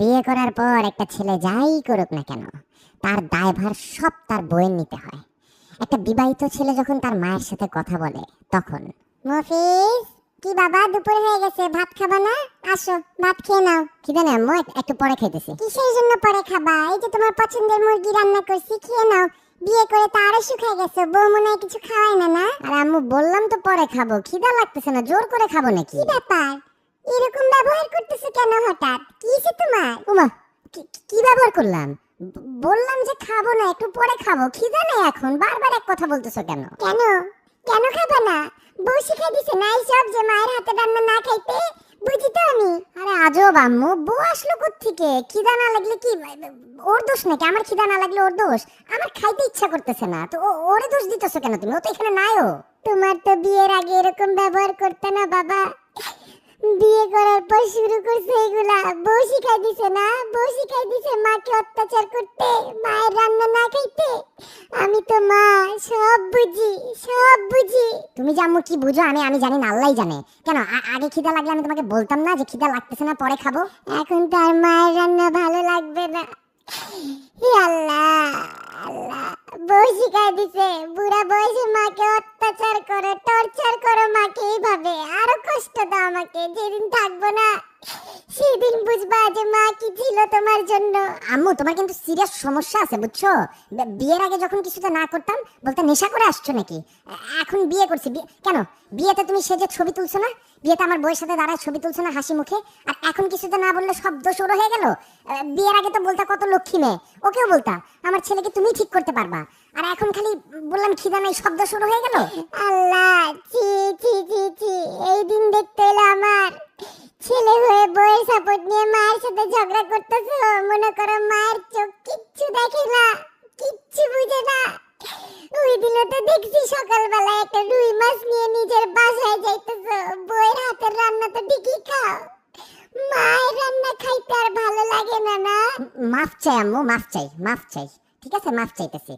বিয়ে করার পর একটা ছেলে যাই করুক না কেন, তার দায়ভার সব তার বউয়ের নিতে হয়। একটা বিবাহিত ছেলে যখন তার মায়ের সাথে কথা বলে তখন, মফিজ, কি বাবা, দুপুর হয়ে গেছে, ভাত খাবা না? আসো, ভাত খেয়ে নাও। খিদে নেই আম্মু, একটু পরে খাইতেছি। কিসের জন্য পরে খাবা? এই যে তোমার পছন্দের মুরগি রান্না করছি, খেয়ে নাও। বিয়ে করে তো আরো শুকায় গেছে, বউ মনে হয় কিছু খাওয়ায় না। না আর আম্মু, বললাম তো পরে খাবো, খিদা লাগতেছে না, জোর করে খাবো নাকি? কি ব্যাপার, এরকম ব্যবহার করতেছো কেন হঠাৎ? কি হইছে তোমার? ওমা, কি ব্যবহার করলাম? বললাম যে খাবো না, একটু পরে খাবো, খিদা নেই এখন, বারবার এক কথা বলতেছো কেন? কেন কেন খাবে না? বউ শিখাই দিছে না এইসব, যে মায়ের হাতে রান্না না খাইতে? বুঝি তো আমি। আরে আজব আম্মু, বউ আসলো কোত্থেকে? খিদা না লাগলে কি ওর দোষ নাকি? আমার খিদা না লাগলে ওর দোষ? আমার খাইতে ইচ্ছা করতেছে না তো ওরে দোষ দিতেছো কেন তুমি? ও তো এখানে নাইও। তোমার তো বিয়ের আগে এরকম ব্যবহার করতে না বাবা, বিয়ে করার পর শুরু করছে এগুলা। বউ শিখাই দিছে না? বউ শিখাই দিছে মাকে অত্যাচার করতে, মায়ের রান্না না খাইতে। আমি তো মা, সব বুঝি, সব বুঝি। তুমি যে আম্মু কি বুঝো আমি জানি না, আল্লাহই জানে। কেন আগে খিদা লাগলে আমি তোমাকে বলতাম না যে খিদা লাগতেছে না, পরে খাবো? এখন তার মায়ের রান্না ভালো লাগবে না। হে আল্লাহ, আল্লাহ, বউ শিখাই দিছে বুড়া বয়সে মাকে অত্যাচার করো, টর্চার করো মাকে এইভাবে, আরো কষ্ট দাও আমাকে। যেদিন থাকবো না সেদিন বুঝবা যে মা কি ছিল তোমার জন্য। আম্মু, তোমার কিন্তু সিরিয়াস সমস্যা আছে বুঝছো? বিয়ের আগে যখন কিছুতে না করতাম বলতে নেশা করে আসছো নাকি? এখন বিয়ে করছি, কেন বিয়েতে তুমি সেজে ছবি তুলছো না? বিয়েতে আমার বউয়ের সাথে দাঁড়ায় ছবি তুলছো না হাসি মুখে? আর এখন কিছুতে না বললে সব দোষ ওর হয়ে গেল? বিয়ের আগে তো বলতা কত লক্ষ্মী মেয়ে, ওকেও বলতা আমার ছেলেকে তুমি ঠিক করতে পারবা, আর এখন খালি বললাম খিদা নাই, সব দোষ ওর হয়ে গেল। আল্লাহ, ছি ছি ছি ছি, এই দিন দেখতে এলো আমার। ছেলে হয়ে বউয়ের সাপোর্ট নিয়ে মায়ের সাথে ঝগড়া করতেছো, মনে করো মায়ের চোখ কিচ্ছু দেখে না, কিচ্ছু বুঝে না। ওই দিনও তো দেখছি সকালবেলা একটা রুই মাছ নিয়ে নিজের বাসায় যাইতেছো, বউয়ের হাতের রান্না তো ঠিকই খাও, মায়ের রান্না খাইতে আর ভালো লাগে না। না, মাফ চাই আম্মু, মাফ চাই, মাফ চাই। ঠিক আছে, মাফ চাইতেছি।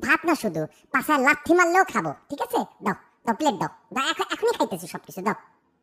ভাত না শুধু, পাছায় লাথি মারলেও খাবো। ঠিক আছে, দাও দাও, প্লেট দাও, এখনই খাইতেছি সবকিছু, দাও।